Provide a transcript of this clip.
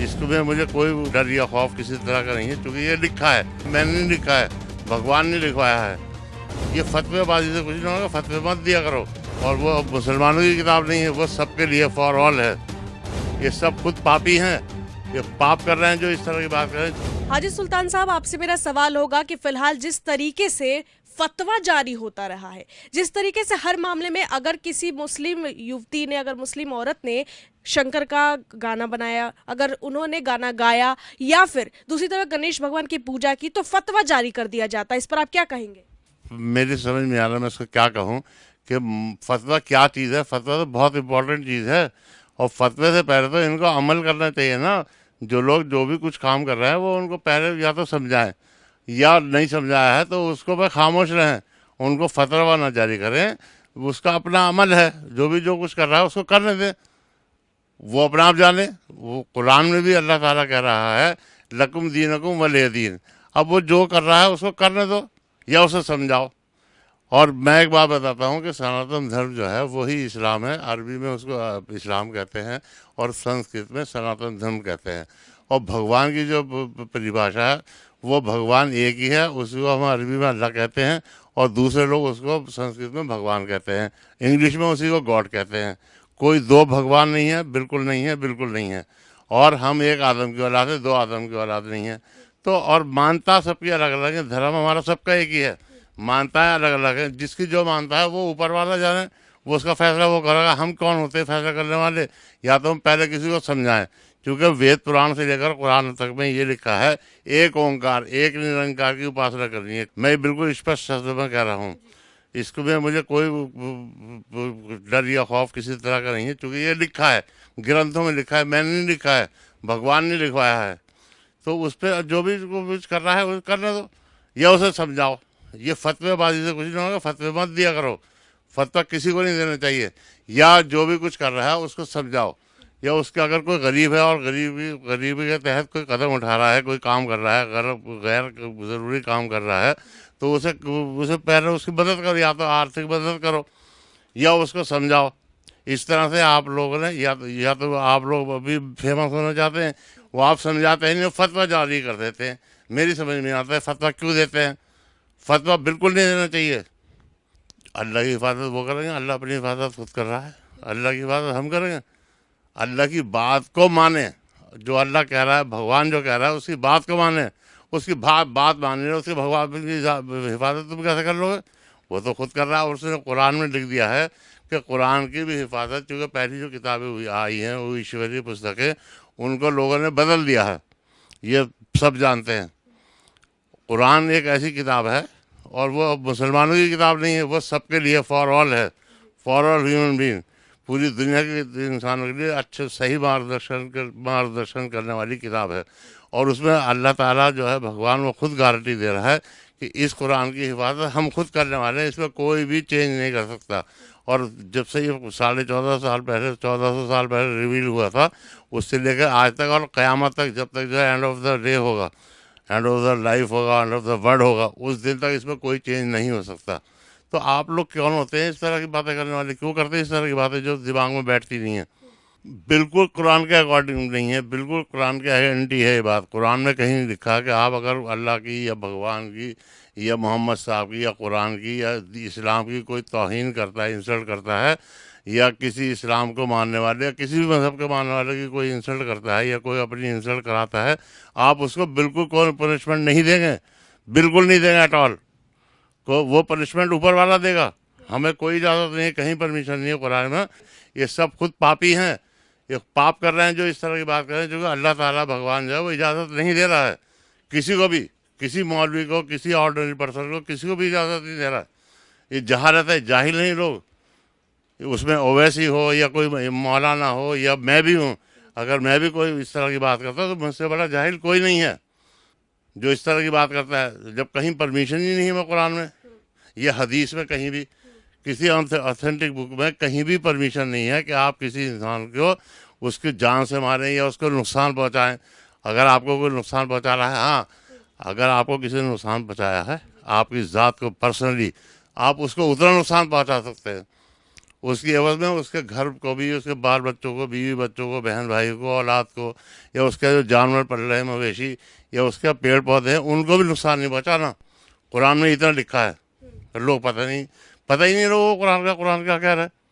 اس میں مجھے کوئی ڈر یا خوف کسی طرح کا نہیں ہے، کیونکہ یہ لکھا ہے، میں نے نہیں لکھا ہے، بھگوان نے لکھوایا ہے۔ یہ فتوے بازی سے کچھ نہیں ہوگا، فتوے مت دیا کرو۔ اور وہ مسلمانوں کی کتاب نہیں ہے، وہ سب کے لیے فار آل ہے۔ یہ سب خود پاپی ہیں، یہ پاپ کر رہے ہیں جو اس طرح کی بات کر رہے ہیں۔ حاجی سلطان صاحب، آپ سے میرا سوال ہوگا کہ فی الحال جس طریقے سے فتویٰ جاری ہوتا رہا ہے، جس طریقے سے ہر معاملے میں اگر کسی مسلم یوتی نے، اگر مسلم عورت نے شنکر کا گانا بنایا، اگر انہوں نے گانا گایا یا پھر دوسری طرف گنیش بھگوان کی پوجا کی، تو فتویٰ جاری کر دیا جاتا ہے، اس پر آپ کیا کہیں گے؟ میری سمجھ میں آ رہا ہے، میں اس کو کیا کہوں کہ فتویٰ کیا چیز ہے۔ فتویٰ تو بہت امپورٹنٹ چیز ہے، اور فتوے سے پہلے تو ان کو عمل کرنا چاہیے نا۔ جو لوگ جو بھی کچھ کام کر رہے ہیں وہ ان کو پہلے یا تو سمجھائیں، یا نہیں سمجھایا ہے تو اس کو پہ خاموش رہیں، ان کو فتویٰ نہ جاری کریں۔ اس کا اپنا عمل ہے، جو کچھ کر رہا ہے اس کو کرنے دیں، وہ اپنا آپ جانے۔ وہ قرآن میں بھی اللہ تعالیٰ کہہ رہا ہے لکم دینکم ولی دین۔ اب وہ جو کر رہا ہے اس کو کرنے دو یا اسے سمجھاؤ۔ اور میں ایک بات بتاتا ہوں کہ سناتن دھرم جو ہے وہی اسلام ہے۔ عربی میں اس کو اسلام کہتے ہیں، اور سنسکرت میں سناتن دھرم کہتے ہیں۔ اور بھگوان کی جو پریبھاشا ہے وہ بھگوان ایک ہی ہے، اس کو ہم عربی میں اللہ کہتے ہیں، اور دوسرے لوگ اس کو سنسکرت میں بھگوان کہتے ہیں، انگلش میں اسی کو گاڈ کہتے ہیں۔ کوئی دو بھگوان نہیں ہے، بالکل نہیں ہے، بالکل نہیں ہے۔ اور ہم ایک آدم کی اولاد ہے، دو آدم کی اولاد نہیں ہے۔ تو اور مانتا سب کی الگ الگ ہے، دھرم ہمارا سب کا ایک ہی ہے، مانتا ہے الگ الگ ہے۔ جس کی جو مانتا ہے وہ اوپر والا جانے، وہ اس کا فیصلہ وہ کرے گا۔ ہم کون ہوتے ہیں فیصلہ کرنے والے؟ یا تو ہم پہلے کسی کو سمجھائیں، کیونکہ وید پران سے لے کر قرآن تک میں یہ لکھا ہے ایک اومکار، ایک نرنکار کی اپاسنا کرنی ہے۔ میں بالکل اسپشٹ شبد میں کہہ رہا ہوں، اس کو میں مجھے کوئی ڈر یا خوف کسی طرح کا نہیں ہے، کیونکہ یہ لکھا ہے، گرنتھوں میں لکھا ہے، میں نے نہیں لکھا ہے، بھگوان نے لکھوایا ہے۔ تو اس پہ جو بھی کچھ کر رہا ہے وہ کرنے دو یا اسے سمجھاؤ۔ یہ فتوے بازی سے کچھ نہیں ہوگا، فتوے مت دیا کرو، فتویٰ کسی کو نہیں دینا چاہیے۔ یا جو بھی کچھ کر رہا ہے اس کو سمجھاؤ، یا اس کے اگر کوئی غریب ہے اور غریبی کے تحت کوئی قدم اٹھا رہا ہے، کوئی کام کر رہا ہے، غیر ضروری کام کر رہا ہے، تو اسے پہلے اس کی مدد کرو، یا تو آرتھک مدد کرو یا اس کو سمجھاؤ۔ اس طرح سے آپ لوگوں نے یا تو آپ لوگ ابھی فیمس ہونا چاہتے ہیں، وہ آپ سمجھاتے ہیں نہیں، فتویٰ جاری کر دیتے ہیں۔ میری سمجھ میں آتا ہے فتویٰ کیوں دیتے ہیں۔ فتویٰ بالکل نہیں دینا چاہیے۔ اللہ کی حفاظت وہ کریں گے، اللہ اپنی حفاظت خود کر رہا ہے، اللہ کی حفاظت ہم کریں گے۔ اللہ کی بات کو مانیں، جو اللہ کہہ رہا ہے، بھگوان جو کہہ رہا ہے اس کی بات کو مانیں، اس کی بات مانیں، اس کی بھگوان کی حفاظت تم کیسے کر لو گے؟ وہ تو خود کر رہا ہے، اور اس نے قرآن میں لکھ دیا ہے کہ قرآن کی بھی حفاظت، کیونکہ پہلی جو کتابیں آئی ہیں وہ ایشوری پستکیں، ان کو لوگوں نے بدل دیا ہے، یہ سب جانتے ہیں۔ قرآن ایک ایسی کتاب ہے، اور وہ مسلمانوں کی کتاب نہیں ہے، وہ سب کے لیے فار آل ہے، فار آل ہیومن بینگ، پوری دنیا کے انسانوں کے لیے اچھے صحیح مارگدرشن کرنے والی کتاب ہے۔ اور اس میں اللہ تعالیٰ جو ہے بھگوان وہ خود گارنٹی دے رہا ہے کہ اس قرآن کی حفاظت ہم خود کرنے والے ہیں، اس میں کوئی بھی چینج نہیں کر سکتا۔ اور جب سے یہ 1450 سال پہلے 1400 سال پہلے ریویل ہوا تھا، اس سے لے کر آج تک اور قیامت تک، جب تک جو ہے اینڈ آف دا ڈے ہوگا، اینڈ آف دا لائف ہوگا، اینڈ آف دا ورلڈ ہوگا، اس دن تک اس میں کوئی چینج نہیں ہو سکتا۔ تو آپ لوگ کون ہوتے ہیں اس طرح کی باتیں کرنے والے؟ کیوں کرتے ہیں اس طرح کی باتیں جو دماغ میں بیٹھتی نہیں ہیں؟ بالکل قرآن کے اکارڈنگ نہیں ہے، بالکل قرآن کے اینٹی ہے یہ بات۔ قرآن میں کہیں نہیں لکھا کہ آپ اگر اللہ کی یا بھگوان کی یا محمد صاحب کی یا قرآن کی یا اسلام کی کوئی توہین کرتا ہے، انسلٹ کرتا ہے، یا کسی اسلام کو ماننے والے یا کسی بھی مذہب کے ماننے والے کی کوئی انسلٹ کرتا ہے یا کوئی اپنی انسلٹ کراتا ہے، آپ اس کو بالکل کوئی پنشمنٹ نہیں دیں گے، بالکل نہیں دیں گے ایٹ آل۔ کو وہ پنشمنٹ اوپر والا دے گا، ہمیں کوئی اجازت نہیں ہے، کہیں پرمیشن نہیں ہے قرآن میں۔ یہ سب خود پاپی ہیں، یہ پاپ کر رہے ہیں جو اس طرح کی بات کر رہے ہیں، جو کہ اللہ تعالیٰ بھگوان جو ہے وہ اجازت نہیں دے رہا ہے کسی کو بھی، کسی مولوی کو، کسی آرڈنری پرسن کو، کسی کو بھی اجازت نہیں دے رہا ہے۔ یہ جہالت ہے، جاہل نہیں لوگ۔ اس میں اویسی ہو یا کوئی مولانا ہو یا میں بھی ہوں، اگر میں بھی کوئی اس طرح کی بات کرتا ہوں تو مجھ سے بڑا جاہل کوئی نہیں ہے جو اس طرح کی بات کرتا ہے، جب کہیں پرمیشن ہی نہیں ہے قرآن میں، یہ حدیث میں کہیں بھی، کسی اوتھینٹک بک میں کہیں بھی پرمیشن نہیں ہے کہ آپ کسی انسان کو اس کی جان سے ماریں یا اس کو نقصان پہنچائیں۔ اگر آپ کو کوئی نقصان پہنچا رہا ہے، ہاں، اگر آپ کو کسی نے نقصان پہنچایا ہے، آپ کی ذات کو پرسنلی، آپ اس کو اتنا نقصان پہنچا سکتے ہیں، اس کی عوض میں اس کے گھر کو بھی، اس کے بال بچوں کو، بیوی بچوں کو، بہن بھائی کو، اولاد کو، یا اس کے جو جانور پل رہے ہیں مویشی یا اس کے پیڑ پودے ہیں ان کو بھی نقصان نہیں پہنچانا. قرآن میں اتنا لکھا ہے. لوگ پتہ ہی نہیں لوگوں کو قرآن کا کیا کہہ رہا ہے.